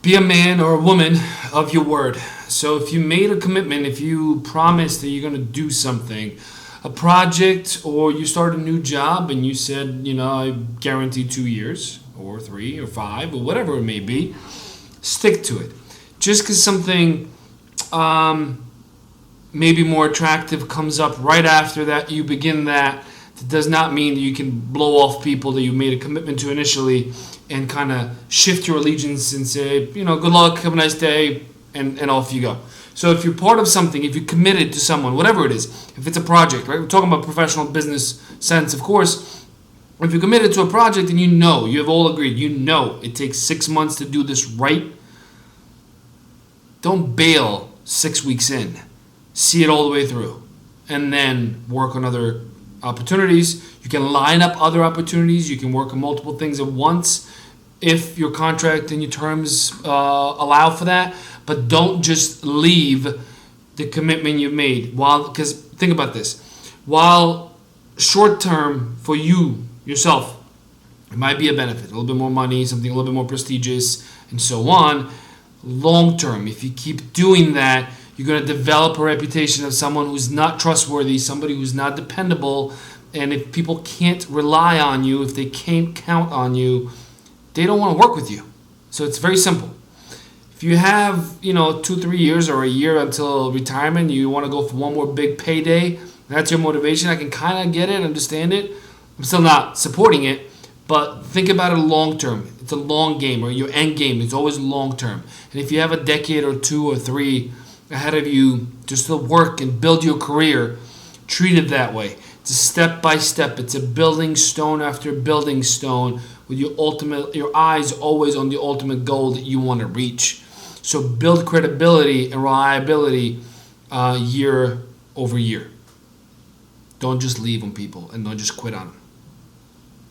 Be a man or a woman of your word. So if you made a commitment, if you promised that you're going to do something, a project, or you start a new job and you said, I guarantee 2 years or 3 or 5 or whatever it may be, stick to it. Just because something maybe more attractive comes up right after that, you begin that. That does not mean that you can blow off people that you made a commitment to initially and kind of shift your allegiance and say, good luck, have a nice day, and off you go. So if you're part of something, if you're committed to someone, whatever it is, if it's a project, right? We're talking about professional business sense, of course. If you're committed to a project and you have all agreed, it takes 6 months to do this right, don't bail 6 weeks in. See it all the way through. And then work on other opportunities. You can line up other opportunities. You can work on multiple things at once if your contract and your terms allow for that. But don't just leave the commitment you've made. Because think about this. While short term for you, yourself, it might be a benefit. A little bit more money, something a little bit more prestigious, and so on. Long term, if you keep doing that, you're going to develop a reputation of someone who's not trustworthy, somebody who's not dependable, and if people can't rely on you, if they can't count on you, they don't want to work with you. So it's very simple. If you have, 2-3 years or a year until retirement, you want to go for one more big payday, that's your motivation. I can kind of get it, understand it. I'm still not supporting it, but think about it long term. It's a long game, or your end game is always long term. And if you have a decade or 2 or 3 ahead of you to still work and build your career, treat it that way. It's a step by step. It's a building stone after building stone with your eyes always on the ultimate goal that you want to reach. So build credibility and reliability year over year. Don't just leave on people and don't just quit on them.